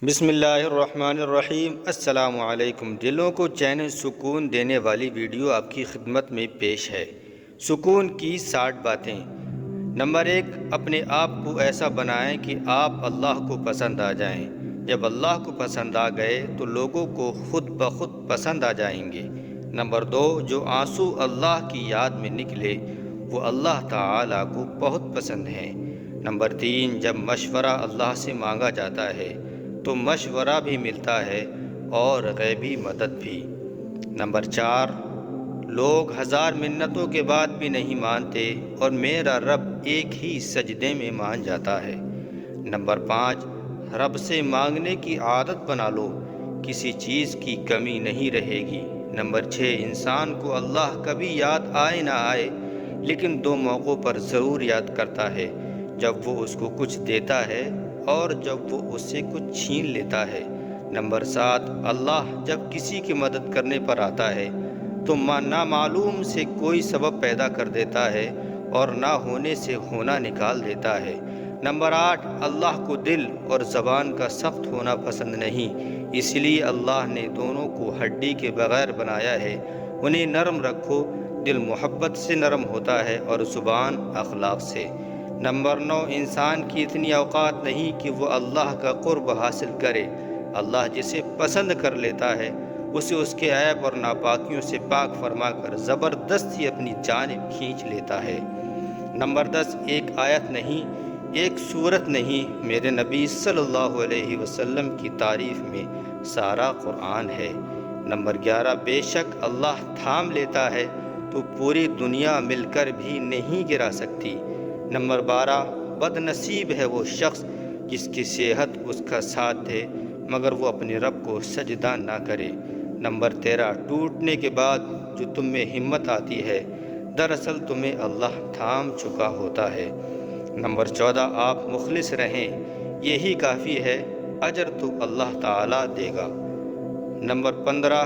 بسم اللہ الرحمن الرحیم۔ السلام علیکم۔ دلوں کو چین سکون دینے والی ویڈیو آپ کی خدمت میں پیش ہے۔ سکون کی 60 باتیں۔ نمبر 1، اپنے آپ کو ایسا بنائیں کہ آپ اللہ کو پسند آ جائیں۔ جب اللہ کو پسند آ گئے تو لوگوں کو خود بخود پسند آ جائیں گے۔ نمبر 2، جو آنسو اللہ کی یاد میں نکلے وہ اللہ تعالیٰ کو بہت پسند ہیں۔ نمبر 3، جب مشورہ اللہ سے مانگا جاتا ہے تو مشورہ بھی ملتا ہے اور غیبی مدد بھی۔ نمبر 4، لوگ 1000 منتوں کے بعد بھی نہیں مانتے اور میرا رب ایک ہی سجدے میں مان جاتا ہے۔ نمبر 5، رب سے مانگنے کی عادت بنا لو، کسی چیز کی کمی نہیں رہے گی۔ نمبر 6، انسان کو اللہ کبھی یاد آئے نہ آئے لیکن 2 موقعوں پر ضرور یاد کرتا ہے، جب وہ اس کو کچھ دیتا ہے اور جب وہ اس سے کچھ چھین لیتا ہے۔ نمبر 7، اللہ جب کسی کی مدد کرنے پر آتا ہے تو نامعلوم سے کوئی سبب پیدا کر دیتا ہے اور نہ ہونے سے ہونا نکال دیتا ہے۔ نمبر 8، اللہ کو دل اور زبان کا سخت ہونا پسند نہیں، اس لیے اللہ نے دونوں کو ہڈی کے بغیر بنایا ہے۔ انہیں نرم رکھو، دل محبت سے نرم ہوتا ہے اور زبان اخلاق سے۔ نمبر 9، انسان کی اتنی اوقات نہیں کہ وہ اللہ کا قرب حاصل کرے۔ اللہ جسے پسند کر لیتا ہے اسے اس کے عیب اور ناپاکیوں سے پاک فرما کر زبردستی اپنی جانب کھینچ لیتا ہے۔ نمبر 10، ایک آیت نہیں، ایک سورت نہیں، میرے نبی صلی اللہ علیہ وسلم کی تعریف میں سارا قرآن ہے۔ نمبر 11، بے شک اللہ تھام لیتا ہے تو پوری دنیا مل کر بھی نہیں گرا سکتی۔ نمبر 12، بد نصیب ہے وہ شخص جس کی صحت اس کا ساتھ دے مگر وہ اپنے رب کو سجدہ نہ کرے۔ نمبر 13، ٹوٹنے کے بعد جو تم میں ہمت آتی ہے دراصل تمہیں اللہ تھام چکا ہوتا ہے۔ نمبر 14، آپ مخلص رہیں، یہی کافی ہے، اجر تو اللہ تعالیٰ دے گا۔ نمبر 15،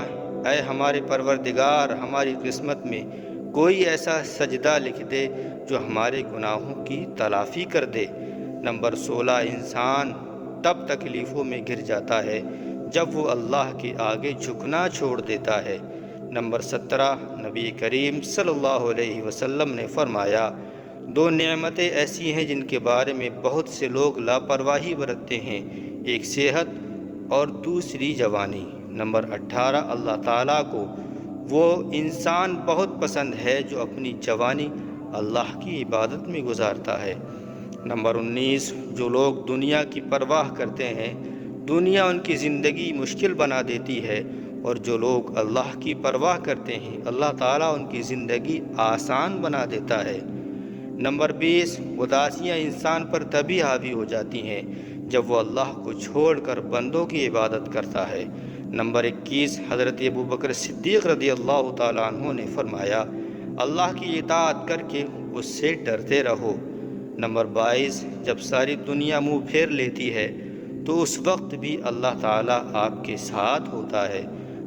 اے ہمارے پروردگار، ہماری قسمت میں کوئی ایسا سجدہ لکھ دے جو ہمارے گناہوں کی تلافی کر دے۔ نمبر 16، انسان تب تکلیفوں میں گر جاتا ہے جب وہ اللہ کے آگے جھکنا چھوڑ دیتا ہے۔ نمبر 17، نبی کریم صلی اللہ علیہ وسلم نے فرمایا، 2 نعمتیں ایسی ہیں جن کے بارے میں بہت سے لوگ لاپرواہی برتتے ہیں، ایک صحت اور دوسری جوانی۔ نمبر 18، اللہ تعالیٰ کو وہ انسان بہت پسند ہے جو اپنی جوانی اللہ کی عبادت میں گزارتا ہے۔ نمبر 19، جو لوگ دنیا کی پرواہ کرتے ہیں دنیا ان کی زندگی مشکل بنا دیتی ہے، اور جو لوگ اللہ کی پرواہ کرتے ہیں اللہ تعالیٰ ان کی زندگی آسان بنا دیتا ہے۔ نمبر 20، اداسیاں انسان پر تبھی حاوی ہو جاتی ہیں جب وہ اللہ کو چھوڑ کر بندوں کی عبادت کرتا ہے۔ نمبر 21، حضرت ابوبکر صدیق رضی اللہ تعالیٰ عنہ نے فرمایا، اللہ کی اطاعت کر کے اس سے ڈرتے رہو۔ نمبر 22، جب ساری دنیا منہ پھیر لیتی ہے تو اس وقت بھی اللہ تعالیٰ آپ کے ساتھ ہوتا ہے۔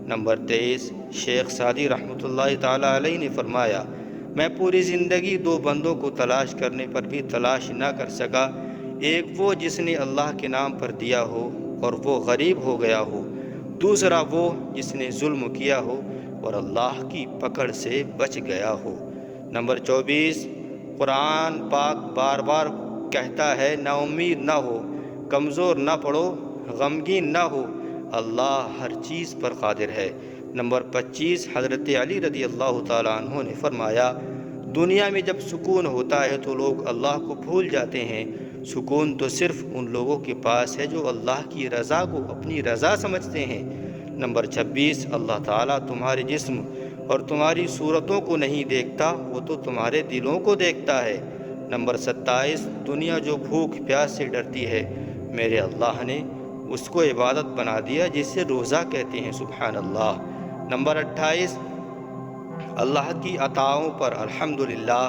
نمبر 23، شیخ سعدی رحمۃ اللہ تعالیٰ علیہ نے فرمایا، میں پوری زندگی 2 بندوں کو تلاش کرنے پر بھی تلاش نہ کر سکا، ایک وہ جس نے اللہ کے نام پر دیا ہو اور وہ غریب ہو گیا ہو، دوسرا وہ جس نے ظلم کیا ہو اور اللہ کی پکڑ سے بچ گیا ہو۔ نمبر 24، قرآن پاک بار بار کہتا ہے، نا امید نہ ہو، کمزور نہ پڑو، غمگین نہ ہو، اللہ ہر چیز پر قادر ہے۔ نمبر 25، حضرت علی رضی اللہ تعالیٰ عنہ نے فرمایا، دنیا میں جب سکون ہوتا ہے تو لوگ اللہ کو بھول جاتے ہیں، سکون تو صرف ان لوگوں کے پاس ہے جو اللہ کی رضا کو اپنی رضا سمجھتے ہیں۔ نمبر 26، اللہ تعالیٰ تمہارے جسم اور تمہاری صورتوں کو نہیں دیکھتا، وہ تو تمہارے دلوں کو دیکھتا ہے۔ نمبر 27، دنیا جو بھوک پیاس سے ڈرتی ہے میرے اللہ نے اس کو عبادت بنا دیا جسے روزہ کہتے ہیں، سبحان اللہ۔ نمبر 28، اللہ کی عطاؤں پر الحمدللہ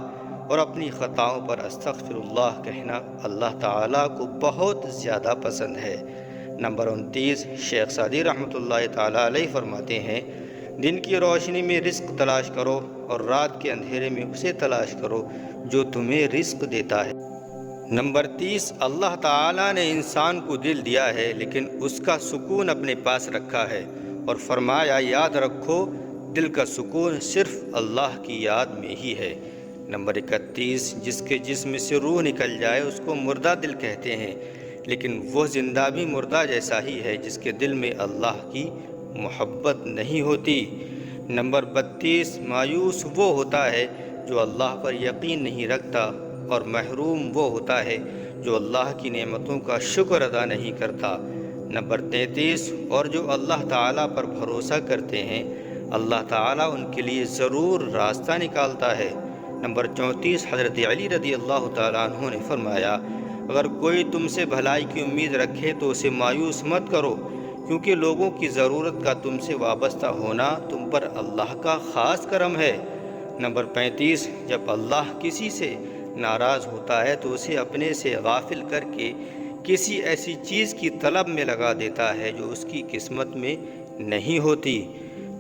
اور اپنی خطاؤں پر استغفر اللہ کہنا اللہ تعالیٰ کو بہت زیادہ پسند ہے۔ نمبر 29، شیخ سعدی رحمۃ اللہ تعالیٰ علیہ فرماتے ہیں، دن کی روشنی میں رزق تلاش کرو اور رات کے اندھیرے میں اسے تلاش کرو جو تمہیں رزق دیتا ہے۔ نمبر 30، اللہ تعالیٰ نے انسان کو دل دیا ہے لیکن اس کا سکون اپنے پاس رکھا ہے، اور فرمایا یاد رکھو دل کا سکون صرف اللہ کی یاد میں ہی ہے۔ نمبر 31، جس کے جسم سے روح نکل جائے اس کو مردہ دل کہتے ہیں، لیکن وہ زندہ بھی مردہ جیسا ہی ہے جس کے دل میں اللہ کی محبت نہیں ہوتی۔ نمبر 32، مایوس وہ ہوتا ہے جو اللہ پر یقین نہیں رکھتا، اور محروم وہ ہوتا ہے جو اللہ کی نعمتوں کا شکر ادا نہیں کرتا۔ نمبر 33، اور جو اللہ تعالیٰ پر بھروسہ کرتے ہیں اللہ تعالیٰ ان کے لیے ضرور راستہ نکالتا ہے۔ نمبر 34، حضرت علی رضی اللہ تعالیٰ عنہ نے فرمایا اگر کوئی تم سے بھلائی کی امید رکھے تو اسے مایوس مت کرو، کیونکہ لوگوں کی ضرورت کا تم سے وابستہ ہونا تم پر اللہ کا خاص کرم ہے۔ نمبر 35، جب اللہ کسی سے ناراض ہوتا ہے تو اسے اپنے سے غافل کر کے کسی ایسی چیز کی طلب میں لگا دیتا ہے جو اس کی قسمت میں نہیں ہوتی۔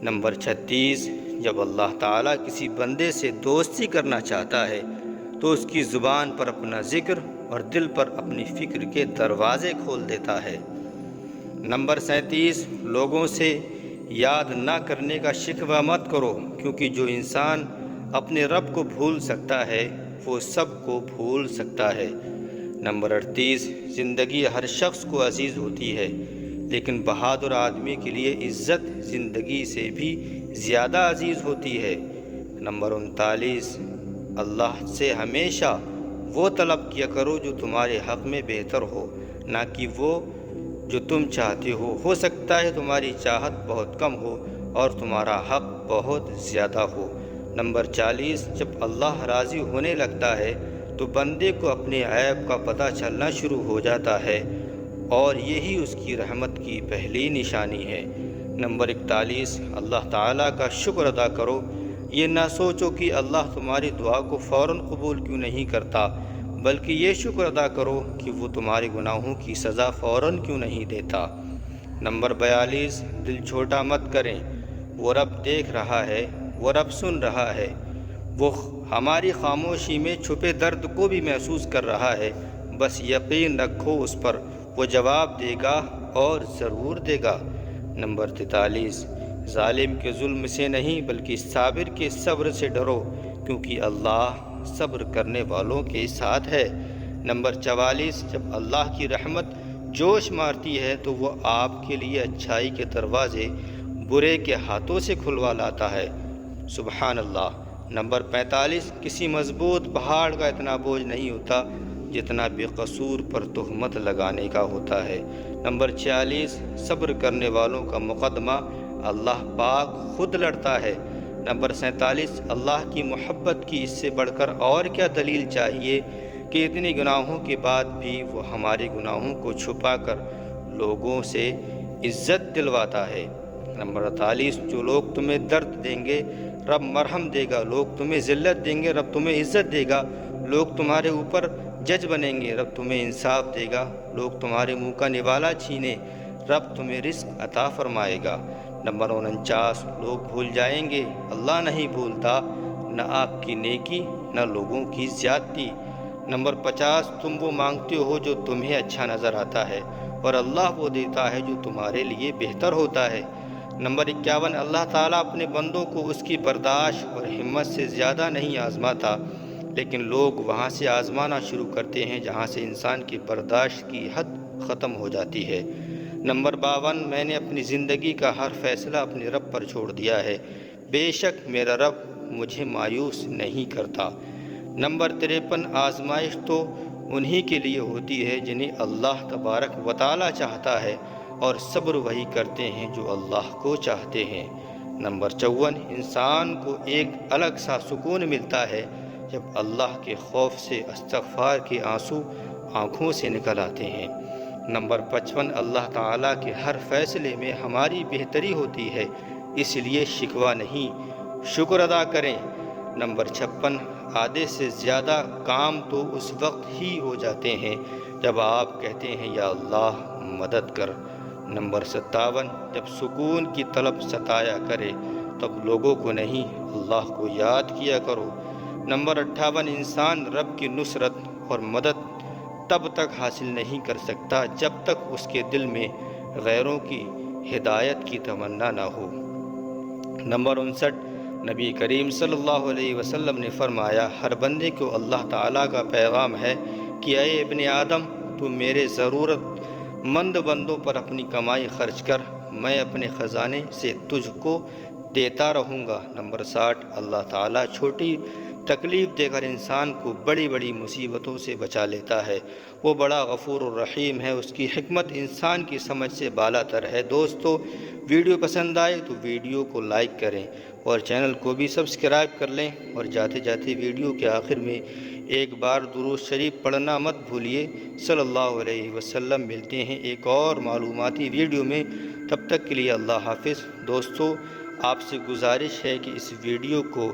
نمبر 36، جب اللہ تعالیٰ کسی بندے سے دوستی کرنا چاہتا ہے تو اس کی زبان پر اپنا ذکر اور دل پر اپنی فکر کے دروازے کھول دیتا ہے۔ نمبر 37، لوگوں سے یاد نہ کرنے کا شکوہ مت کرو، کیونکہ جو انسان اپنے رب کو بھول سکتا ہے وہ سب کو بھول سکتا ہے۔ نمبر 38، زندگی ہر شخص کو عزیز ہوتی ہے، لیکن بہادر آدمی کے لیے عزت زندگی سے بھی زیادہ عزیز ہوتی ہے۔ نمبر 39، اللہ سے ہمیشہ وہ طلب کیا کرو جو تمہارے حق میں بہتر ہو، نہ کہ وہ جو تم چاہتے ہو۔ ہو سکتا ہے تمہاری چاہت بہت کم ہو اور تمہارا حق بہت زیادہ ہو۔ نمبر 40، جب اللہ راضی ہونے لگتا ہے تو بندے کو اپنے عیب کا پتہ چلنا شروع ہو جاتا ہے، اور یہی اس کی رحمت کی پہلی نشانی ہے۔ نمبر 41، اللہ تعالیٰ کا شکر ادا کرو، یہ نہ سوچو کہ اللہ تمہاری دعا کو فوراً قبول کیوں نہیں کرتا، بلکہ یہ شکر ادا کرو کہ وہ تمہارے گناہوں کی سزا فوراً کیوں نہیں دیتا۔ نمبر 42، دل چھوٹا مت کریں، وہ رب دیکھ رہا ہے، وہ رب سن رہا ہے، وہ ہماری خاموشی میں چھپے درد کو بھی محسوس کر رہا ہے، بس یقین رکھو اس پر، وہ جواب دے گا اور ضرور دے گا۔ نمبر 43، ظالم کے ظلم سے نہیں بلکہ صابر کے صبر سے ڈرو، کیونکہ اللہ صبر کرنے والوں کے ساتھ ہے۔ نمبر 44، جب اللہ کی رحمت جوش مارتی ہے تو وہ آپ کے لیے اچھائی کے دروازے برے کے ہاتھوں سے کھلوا لاتا ہے۔ سبحان اللہ۔ نمبر 45، کسی مضبوط پہاڑ کا اتنا بوجھ نہیں ہوتا جتنا بے قصور پر تہمت لگانے کا ہوتا ہے۔ نمبر 46، صبر کرنے والوں کا مقدمہ اللہ پاک خود لڑتا ہے۔ نمبر 47، اللہ کی محبت کی اس سے بڑھ کر اور کیا دلیل چاہیے کہ اتنے گناہوں کے بعد بھی وہ ہمارے گناہوں کو چھپا کر لوگوں سے عزت دلواتا ہے۔ نمبر 48، جو لوگ تمہیں درد دیں گے رب مرہم دے گا، لوگ تمہیں ذلت دیں گے رب تمہیں عزت دے گا، لوگ تمہارے اوپر جج بنیں گے رب تمہیں انصاف دے گا، لوگ تمہارے منہ کا نوالا چھینے رب تمہیں رزق عطا فرمائے گا۔ نمبر 49، لوگ بھول جائیں گے اللہ نہیں بھولتا، نہ آپ کی نیکی نہ لوگوں کی زیادتی۔ نمبر 50، تم وہ مانگتے ہو جو تمہیں اچھا نظر آتا ہے، اور اللہ وہ دیتا ہے جو تمہارے لیے بہتر ہوتا ہے۔ نمبر 51، اللہ تعالیٰ اپنے بندوں کو اس کی برداشت اور ہمت سے زیادہ نہیں آزماتا، لیکن لوگ وہاں سے آزمانا شروع کرتے ہیں جہاں سے انسان کی برداشت کی حد ختم ہو جاتی ہے۔ نمبر 52، میں نے اپنی زندگی کا ہر فیصلہ اپنے رب پر چھوڑ دیا ہے، بے شک میرا رب مجھے مایوس نہیں کرتا۔ نمبر 53، آزمائش تو انہی کے لیے ہوتی ہے جنہیں اللہ تبارک و تعالیٰ چاہتا ہے، اور صبر وہی کرتے ہیں جو اللہ کو چاہتے ہیں۔ نمبر 54، انسان کو ایک الگ سا سکون ملتا ہے جب اللہ کے خوف سے استغفار کے آنسو آنکھوں سے نکل آتے ہیں۔ نمبر 55، اللہ تعالیٰ کے ہر فیصلے میں ہماری بہتری ہوتی ہے، اس لیے شکوہ نہیں شکر ادا کریں۔ نمبر 56، آدھے سے زیادہ کام تو اس وقت ہی ہو جاتے ہیں جب آپ کہتے ہیں یا اللہ مدد کر۔ نمبر 57، جب سکون کی طلب ستایا کرے تب لوگوں کو نہیں اللہ کو یاد کیا کرو۔ نمبر 58، انسان رب کی نصرت اور مدد تب تک حاصل نہیں کر سکتا جب تک اس کے دل میں غیروں کی ہدایت کی تمنا نہ ہو۔ نمبر 59، نبی کریم صلی اللہ علیہ وسلم نے فرمایا، ہر بندے کو اللہ تعالیٰ کا پیغام ہے کہ اے ابن آدم، تو میرے ضرورت مند بندوں پر اپنی کمائی خرچ کر، میں اپنے خزانے سے تجھ کو دیتا رہوں گا۔ نمبر 60، اللہ تعالیٰ چھوٹی تکلیف دے کر انسان کو بڑی بڑی مصیبتوں سے بچا لیتا ہے۔ وہ بڑا غفور الرحیم ہے، اس کی حکمت انسان کی سمجھ سے بالا تر ہے۔ دوستو، ویڈیو پسند آئے تو ویڈیو کو لائک کریں اور چینل کو بھی سبسکرائب کر لیں، اور جاتے جاتے ویڈیو کے آخر میں ایک بار درود شریف پڑھنا مت بھولیے صلی اللہ علیہ وسلم۔ ملتے ہیں ایک اور معلوماتی ویڈیو میں، تب تک کے لیے اللہ حافظ۔ دوستو، آپ سے گزارش ہے کہ اس ویڈیو کو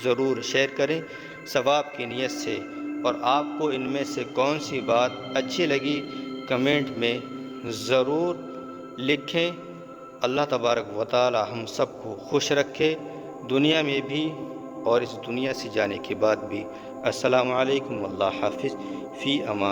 ضرور شیئر کریں ثواب کی نیت سے، اور آپ کو ان میں سے کون سی بات اچھی لگی کمنٹ میں ضرور لکھیں۔ اللہ تبارک و تعالی ہم سب کو خوش رکھے، دنیا میں بھی اور اس دنیا سے جانے کے بعد بھی۔ السلام علیکم، اللہ حافظ، فی امان۔